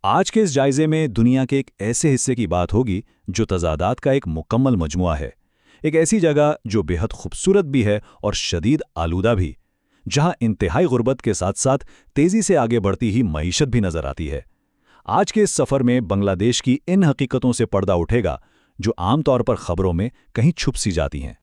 آج کے اس جائزے میں دنیا کے ایک ایسے حصے کی بات ہوگی جو تضادات کا ایک مکمل مجموعہ ہے، ایک ایسی جگہ جو بے حد خوبصورت بھی ہے اور شدید آلودہ بھی، جہاں انتہائی غربت کے ساتھ ساتھ تیزی سے آگے بڑھتی ہی معیشت بھی نظر آتی ہے۔ آج کے اس سفر میں بنگلہ دیش کی ان حقیقتوں سے پردہ اٹھے گا جو عام طور پر خبروں میں کہیں چھپ سی جاتی ہیں۔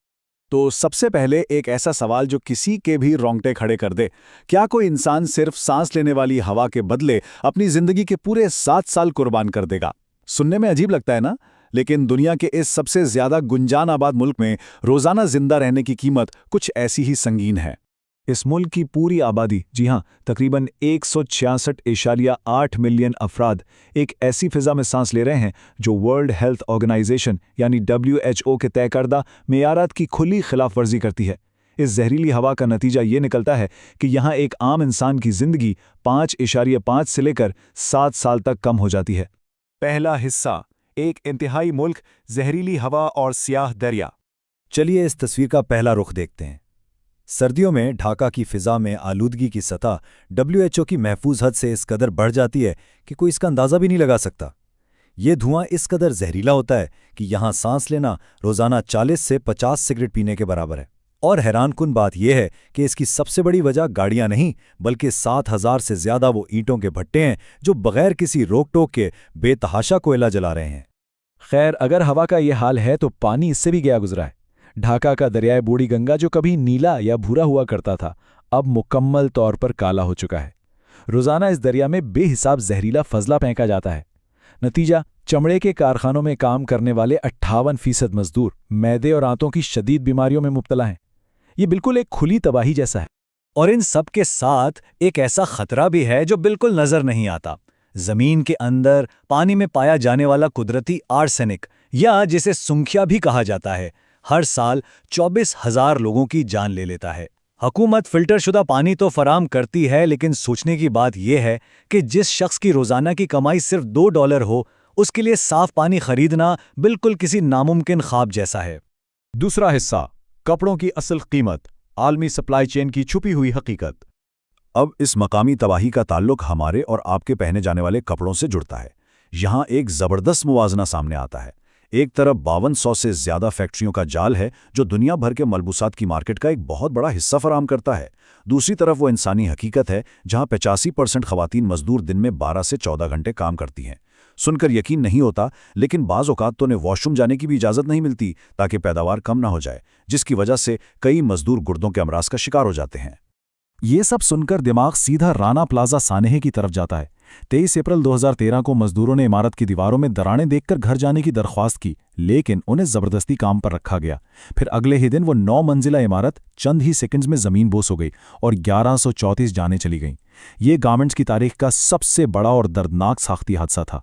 تو سب سے پہلے ایک ایسا سوال جو کسی کے بھی رونگٹے کھڑے کر دے، کیا کوئی انسان صرف سانس لینے والی ہوا کے بدلے اپنی زندگی کے پورے 7 سال قربان کر دے گا؟ سننے میں عجیب لگتا ہے نا؟ لیکن دنیا کے اس سب سے زیادہ گنجان آباد ملک میں روزانہ زندہ رہنے کی قیمت کچھ ایسی ہی سنگین ہے۔ اس ملک کی پوری آبادی، جی ہاں، تقریباً 166.8 ملین افراد ایک ایسی فضا میں سانس لے رہے ہیں جو ورلڈ ہیلتھ آرگنائزیشن یعنی WHO کے طے کردہ معیارات کی کھلی خلاف ورزی کرتی ہے۔ اس زہریلی ہوا کا نتیجہ یہ نکلتا ہے کہ یہاں ایک عام انسان کی زندگی 5.5 سے لے کر 7 سال تک کم ہو جاتی ہے۔ پہلا حصہ، ایک انتہائی ملک، زہریلی ہوا اور سیاہ دریا۔ چلیے اس تصویر کا پہلا رخ دیکھتے ہیں۔ سردیوں میں ڈھاکہ کی فضا میں آلودگی کی سطح WHO کی محفوظ حد سے اس قدر بڑھ جاتی ہے کہ کوئی اس کا اندازہ بھی نہیں لگا سکتا۔ یہ دھواں اس قدر زہریلا ہوتا ہے کہ یہاں سانس لینا روزانہ 40 سے 50 سگریٹ پینے کے برابر ہے۔ اور حیران کن بات یہ ہے کہ اس کی سب سے بڑی وجہ گاڑیاں نہیں بلکہ 7,000 سے زیادہ وہ اینٹوں کے بھٹے ہیں جو بغیر کسی روک ٹوک کے بے تحاشا کوئلہ جلا رہے ہیں۔ خیر، اگر ہوا کا یہ حال ہے تو پانی اس سے بھی گیا گزرا ہے۔ ڈھاکہ کا دریائے بوڑھی گنگا جو کبھی نیلا یا بھورا ہوا کرتا تھا اب مکمل طور پر کالا ہو چکا ہے۔ روزانہ اس دریا میں بے حساب زہریلا فضلہ پھینکا جاتا ہے۔ نتیجہ، چمڑے کے کارخانوں میں کام کرنے والے 58% مزدور معدے اور آنتوں کی شدید بیماریوں میں مبتلا ہیں۔ یہ بالکل ایک کھلی تباہی جیسا ہے۔ اور ان سب کے ساتھ ایک ایسا خطرہ بھی ہے جو بالکل نظر نہیں آتا۔ زمین کے اندر پانی میں پایا جانے والا قدرتی آرسینک، یا جسے سنکھیا بھی کہا جاتا ہے، ہر سال 24,000 لوگوں کی جان لے لیتا ہے۔ حکومت فلٹر شدہ پانی تو فراہم کرتی ہے، لیکن سوچنے کی بات یہ ہے کہ جس شخص کی روزانہ کی کمائی صرف $2 ہو، اس کے لیے صاف پانی خریدنا بالکل کسی ناممکن خواب جیسا ہے۔ دوسرا حصہ، کپڑوں کی اصل قیمت، عالمی سپلائی چین کی چھپی ہوئی حقیقت۔ اب اس مقامی تباہی کا تعلق ہمارے اور آپ کے پہنے جانے والے کپڑوں سے جڑتا ہے۔ یہاں ایک زبردست موازنہ سامنے آتا ہے۔ ایک طرف 5200 سے زیادہ فیکٹریوں کا جال ہے جو دنیا بھر کے ملبوسات کی مارکیٹ کا ایک بہت بڑا حصہ فراہم کرتا ہے۔ دوسری طرف وہ انسانی حقیقت ہے جہاں 85% خواتین مزدور دن میں 12 سے 14 گھنٹے کام کرتی ہیں۔ سن کر یقین نہیں ہوتا، لیکن بعض اوقات تو انہیں واش روم جانے کی بھی اجازت نہیں ملتی تاکہ پیداوار کم نہ ہو جائے، جس کی وجہ سے کئی مزدور گردوں کے امراض کا شکار ہو جاتے ہیں۔ یہ سب سن کر دماغ سیدھا رانا پلازا سانحے کی طرف جاتا ہے۔ 23 اپریل 2013 کو مزدوروں نے عمارت کی دیواروں میں دراڑیں دیکھ کر گھر جانے کی درخواست کی، لیکن انہیں زبردستی کام پر رکھا گیا۔ پھر اگلے ہی دن وہ 9 منزلہ عمارت چند ہی سیکنڈز میں زمین بوس ہو گئی اور 1134 جانیں چلی گئیں۔ یہ گارمنٹس کی تاریخ کا سب سے بڑا اور دردناک ساختی حادثہ تھا۔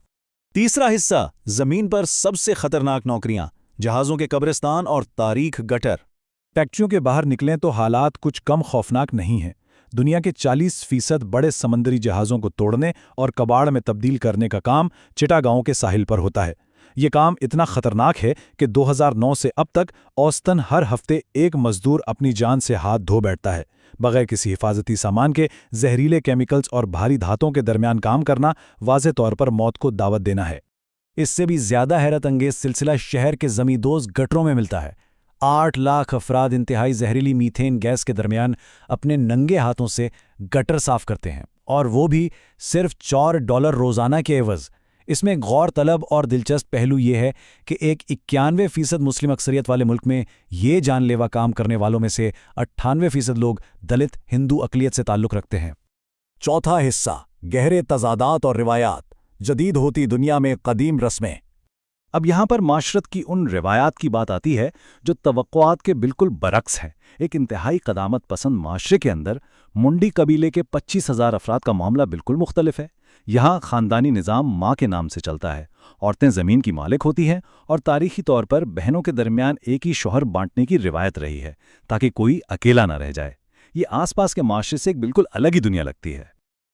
تیسرا حصہ، زمین پر سب سے خطرناک نوکریاں، جہازوں کے قبرستان اور تاریک گٹر۔ فیکٹریوں کے باہر نکلیں تو حالات کچھ کم خوفناک نہیں ہیں۔ دنیا کے 40% بڑے سمندری جہازوں کو توڑنے اور کباڑ میں تبدیل کرنے کا کام چٹاگاؤں کے ساحل پر ہوتا ہے۔ یہ کام اتنا خطرناک ہے کہ 2009 سے اب تک اوسطاً ہر ہفتے ایک مزدور اپنی جان سے ہاتھ دھو بیٹھتا ہے۔ بغیر کسی حفاظتی سامان کے زہریلے کیمیکلز اور بھاری دھاتوں کے درمیان کام کرنا واضح طور پر موت کو دعوت دینا ہے۔ اس سے بھی زیادہ حیرت انگیز سلسلہ شہر کے زمیندوز گٹروں میں ملتا ہے۔ 8 لاکھ افراد انتہائی زہریلی میتھین گیس کے درمیان اپنے ننگے ہاتھوں سے گٹر صاف کرتے ہیں، اور وہ بھی صرف $4 روزانہ کے عوض۔ اس میں غور طلب اور دلچسپ پہلو یہ ہے کہ ایک 91% مسلم اکثریت والے ملک میں یہ جان لیوا کام کرنے والوں میں سے 98% لوگ دلت ہندو اقلیت سے تعلق رکھتے ہیں۔ چوتھا حصہ، گہرے تضادات اور روایات، جدید ہوتی دنیا میں قدیم رسمیں۔ اب یہاں پر معاشرت کی ان روایات کی بات آتی ہے جو توقعات کے بالکل برعکس ہے۔ ایک انتہائی قدامت پسند معاشرے کے اندر منڈی قبیلے کے 25,000 افراد کا معاملہ بالکل مختلف ہے۔ یہاں خاندانی نظام ماں کے نام سے چلتا ہے، عورتیں زمین کی مالک ہوتی ہیں، اور تاریخی طور پر بہنوں کے درمیان ایک ہی شوہر بانٹنے کی روایت رہی ہے تاکہ کوئی اکیلا نہ رہ جائے۔ یہ آس پاس کے معاشرے سے ایک بالکل الگ ہی دنیا لگتی ہے۔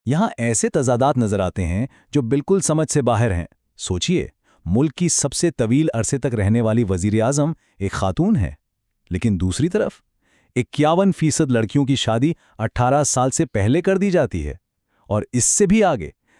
یہاں ایسے تضادات نظر آتے ہیں جو بالکل سمجھ سے باہر ہیں۔ سوچئے، ملک کی سب سے طویل عرصے تک رہنے والی وزیر اعظم ایک خاتون ہے، لیکن دوسری طرف 51% لڑکیوں کی شادی 18 سال سے پہلے کر دی جاتی ہے، اور اس سے بھی آگے